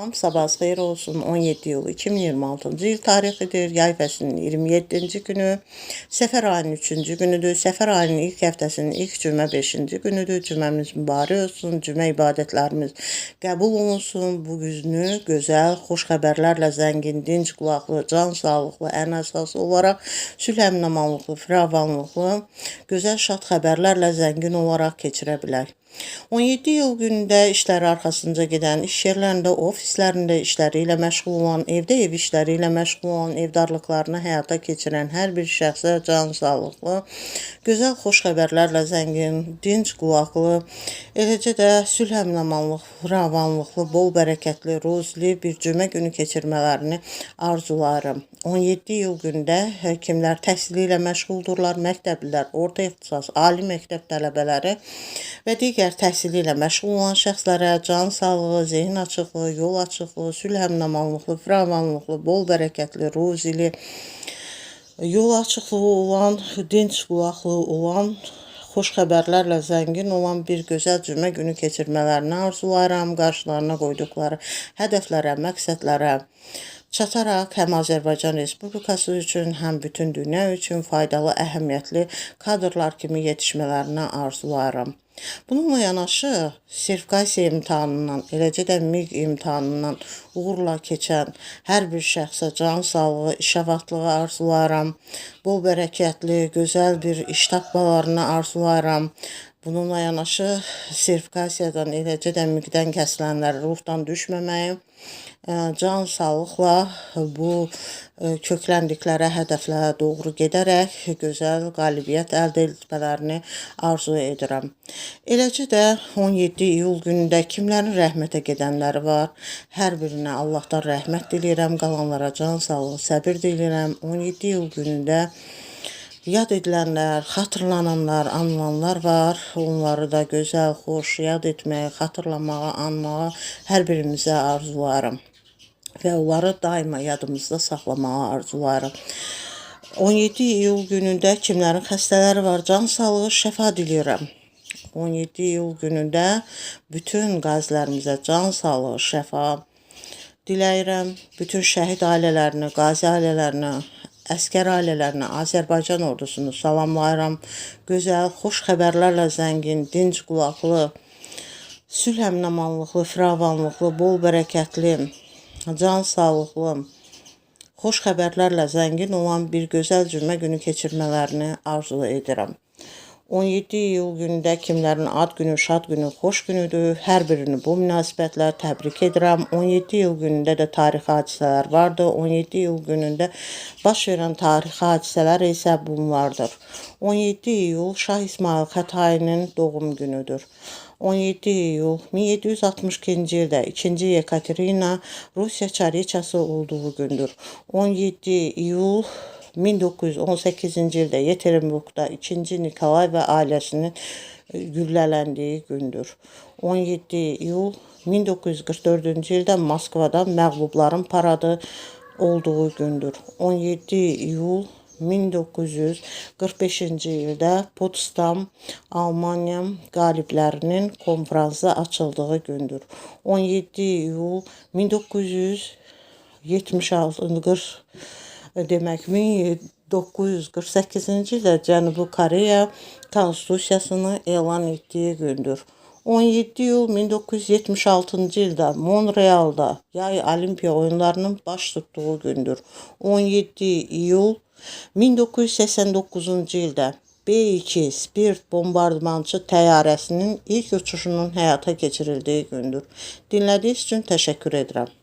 Sabahınız xeyir olsun. 17 iyul 2026-cı il tarixidir. Yay fəslinin 27-ci günü. Səfər ayının 3-cü günüdür. Səfər ayının ilk həftəsinin ilk cümə 5-ci günüdür. Cüməmiz mübarək olsun. Cümə ibadətlərimiz qəbul olunsun. Bu günü gözəl, xoş xəbərlərlə zəngin, dinc qulaqlı, can sağlıqlı, ən əsası olaraq sülh əmin-amanlıqlı, firavanlıqlı, gözəl şad xəbərlərlə zəngin olaraq keçirə bilək. 17 iyul günündə işləri arxasınca gedən, iş yerlərində, ofislərində işləri ilə məşğul olan, evdə ev işləri ilə məşğul olan, evdarlıqlarını həyata keçirən hər bir şəxsə can sağlıqlı, gözəl xoş xəbərlərlə zəngin, dinc qulaqlı, eləcə də sülh əmin-amanlıq, firavanlıqlı, bol bərəkətli, ruzli bir cümə günü keçirmələrini arzularım. 17 iyul günündə kimlər təhsili ilə məşğuldurlar, məktəblilər, orta ixtisas, ali məktəb tələbələri və digər təhsili ilə məşğul olan şəxslərə can sağlığı, zehin açıqlığı, yol açıqlığı, sülh əmin-amanlıqlı, firavanlıqlı, bol bərəkətli, ruzili, yol açıqlığı olan, dinc qulaqlı olan, xoş xəbərlərlə zəngin olan bir gözəl cümə günü keçirmələrini arzulayıram. Qarşılarına qoyduqları hədəflərə, məqsədlərə çataraq həm Azərbaycan Respublikası üçün, həm bütün dünya üçün faydalı, əhəmiyyətli kadrlar kimi yetişmələrini arzulayıram. Bununla yanaşı, sertifikasiya imtahanından, eləcə də MİQ imtahanından uğurla keçən hər bir şəxsə can sağlığı, iş avadlığı arzulayıram. Bol bərəkətli, gözəl bir iş tapmalarını arzulayıram. Bununla yanaşı, sertifikasiyadan, eləcə də MİQ-dən kəsilənlər ruhdan düşməməyi, can sağlıqla bu kökləndikləri hədəflərə doğru gedərək gözəl qalibiyyət əldə etmələrini arzu edirəm. Eləcə də 17 iyul günündə kimlərin rəhmətə gedənləri var. Hər birinə Allahdan rəhmət diləyirəm, qalanlara can sağlığı, səbir diləyirəm. 17 iyul günündə yad edilənlər, xatırlananlar, anılanlar var. Onları da gözəl, xoş yad etməyi, xatırlamağı, anmağı hər birimizə arzularım. Və onları daima yadımızda saxlamağı arzularım. 17 iyul günündə kimlərin xəstələri var, can sağlığı, şəfa diləyirəm. 17 iyul günündə bütün qazilərimizə can sağlığı, şəfa diləyirəm. Bütün şəhid ailələrini, qazi ailələrini, əskər ailələrini, Azərbaycan ordusunu salamlayıram. Gözəl, xoş xəbərlərlə zəngin, dinc qulaqlı, sülh əmin-amanlıqlı, firavanlıqlı, bol bərəkətli, can sağlıqlı, xoş xəbərlərlə zəngin olan bir gözəl cümə günü keçirmələrini arzu edirəm. 17 iyul günündə kimlərin ad günü, şad günü, xoş günüdür. Hər birini bu münasibətlə təbrik edirəm. 17 iyul günündə də tarixi hadisələr vardır. 17 iyul günündə baş verən tarixi hadisələr isə bunlardır. 17 iyul Şah İsmayıl Xətainin doğum günüdür. 17 iyul 1762-ci ildə 2-ci Yekaterina Rusiya çariçası olduğu gündür. 17 iyul 1918-ci ildə Yekaterinburqda 2-ci Nikolay və ailəsinin güllələndiyi gündür. 17 iyul 1944-cü ildə Moskvada məğlubların paradı olduğu gündür. 17 iyul 1945-ci ildə Potsdam, Almaniya qaliblərinin konfransı açıldığı gündür. 17 iyul 1948-ci ildə Cənubi Koreya Konstitusiyasını elan etdiyi gündür. 17 iyul 1976-cı ildə Montrealda Yay Olimpiya oyunlarının baş tutduğu gündür. 17 iyul 1989-cu ildə B-2 Spirit bombardmançı təyyarəsinin ilk uçuşunun həyata keçirildiyi gündür. Dinlədiyiniz üçün təşəkkür edirəm.